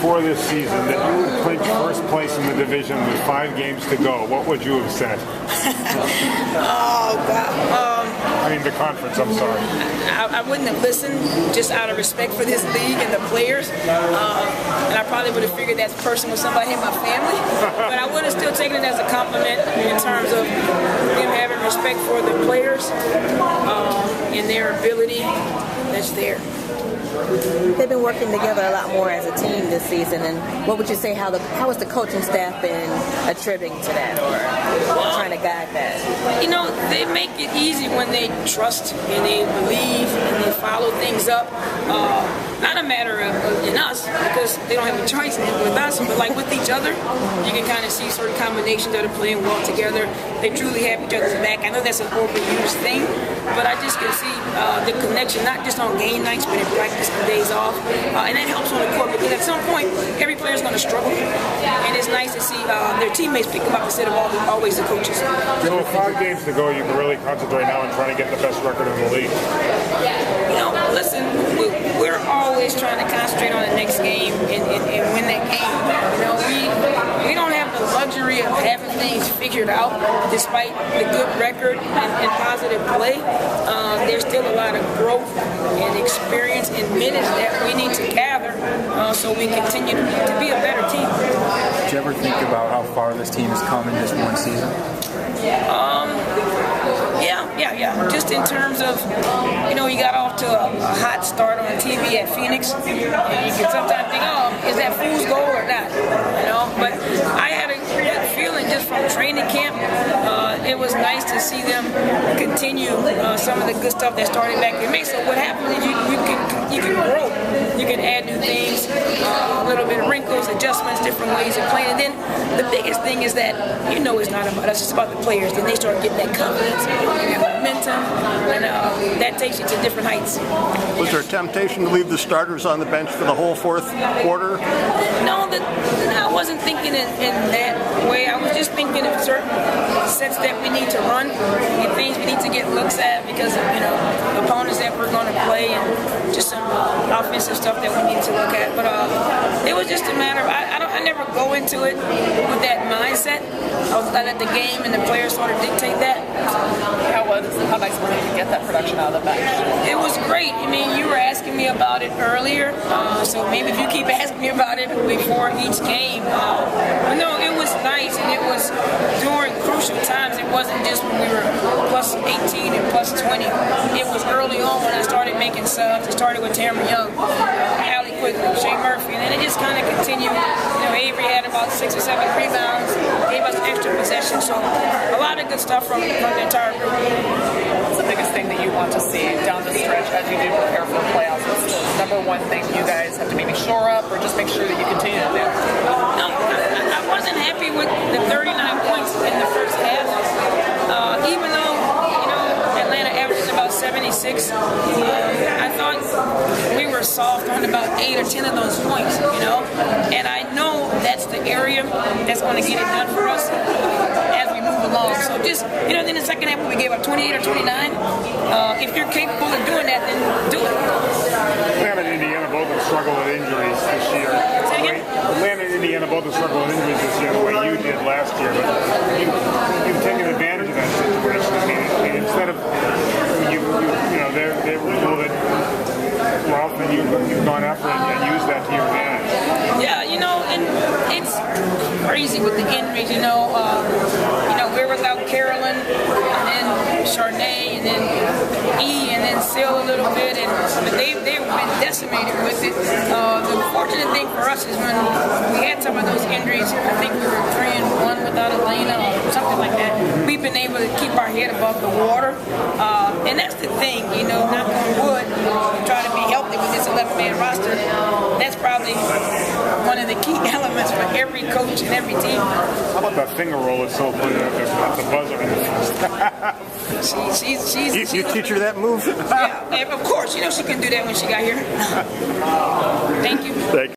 before this season that you would clinch first place in the division with 5 games to go, what would you have said? Oh, God. I mean, the conference, I'm sorry. I wouldn't have listened just out of respect for this league and the players. And I probably would have figured that person was somebody in my family. But I would have still taken it as a compliment in terms of them having respect for the players and their ability that's there. They've been working together a lot more as a team this season, and what would you say, how has the coaching staff been attributing to that or trying to guide that? You know, they make it easy when they trust and they believe and they follow things up. Not a matter of in us, because they don't have a choice with us, but like with each other, you can kind of see certain combinations that are playing well together. They truly have each other's back. I know that's an overused thing, but I just can see the connection, not just on game nights, but in practice and days off. And that helps on the court, because at some point, every player's going to struggle. And it's nice to see their teammates pick them up instead of always the coaches. So with 5 games to go, you can really concentrate now on trying to get the best record in the league. You know, listen, we're always trying to concentrate on the next game and win that game. You know, we don't have the luxury of having things figured out despite the good record and positive play. There's still a lot of growth and experience and minutes that we need to gather so we continue to be a better team. Did you ever think about how far this team has come in just one season? Yeah. Just in terms of, you know, you got off to a hot start on TV at Phoenix, and you can sometimes think, oh, is that fool's goal or not? You know, but I had a good feeling just from training camp. It was nice to see them continue some of the good stuff that started back in May. So what happens is you can grow, you can add new things, a little bit of wrinkles, adjustments, different ways of playing. And then the biggest thing is that, you know, it's not about us, it's about the players. Then they start getting that confidence and momentum, and that takes you to different heights. Was there a temptation to leave the starters on the bench for the whole fourth quarter? No, I wasn't thinking in that way. I was just thinking of certain sets that we need to run and things we need to get looks at because of, you know, opponents that we're going to play and just some offensive stuff that we need to look at. But it was just a matter of, I never go into it with that mindset. I let the game and the players sort of dictate that. How nice was it to get that production out of the bench? It was great. I mean, you were asking me about it earlier, so maybe if you keep asking me about it before each game. No, it was nice, and it was during crucial times. It wasn't just when we were plus 18 and plus 20. It was early on when I started making subs. It started with Tamara Young, Allie Quigley, Shea Murphy, and then it just kind of continued. You know, Avery had about 6 or 7 rebounds, gave us extra possession, so a lot of good stuff from the entire group. What's the biggest thing that you want to see down the stretch as you do prepare for playoffs? What's the number one thing you guys have to maybe shore up or just make sure that you continue to do? No, I wasn't happy with the 39 points in the first half. Even though, you know, Atlanta averages about 76, I thought we were soft on about 8 or 10 of those points, you know? And I know that's the area that's going to get it done for us as we move along. So just, you know, then the second half when we gave up 28 or 29, if you're capable of doing that, then do it. Atlanta and Indiana both have struggled with injuries this year. Say again? Atlanta and Indiana both have struggled with injuries this year the way you did last year. But you've taken advantage of that situation. I mean instead of, you know, they were a little bit rough, and you've gone after it and used that to your advantage. Yeah, you know, and it's crazy with the injuries, you know. We're without Carolyn, and then Charnay, and then E, and then Seal a little bit, but they've been decimated with it. The fortunate thing for us is when we had some of those injuries, I think we were 3-1 without Elena or something like that. We've been able to keep our head above the water, and that's the thing, you know, knock on wood, try to be healthy with this 11-man roster. That's probably one of the key elements for every coach and every team. How about that finger roll that's so put at the buzzer in the first? She's You teach her that move? Yeah, of course. You know she couldn't do that when she got here. Thank you.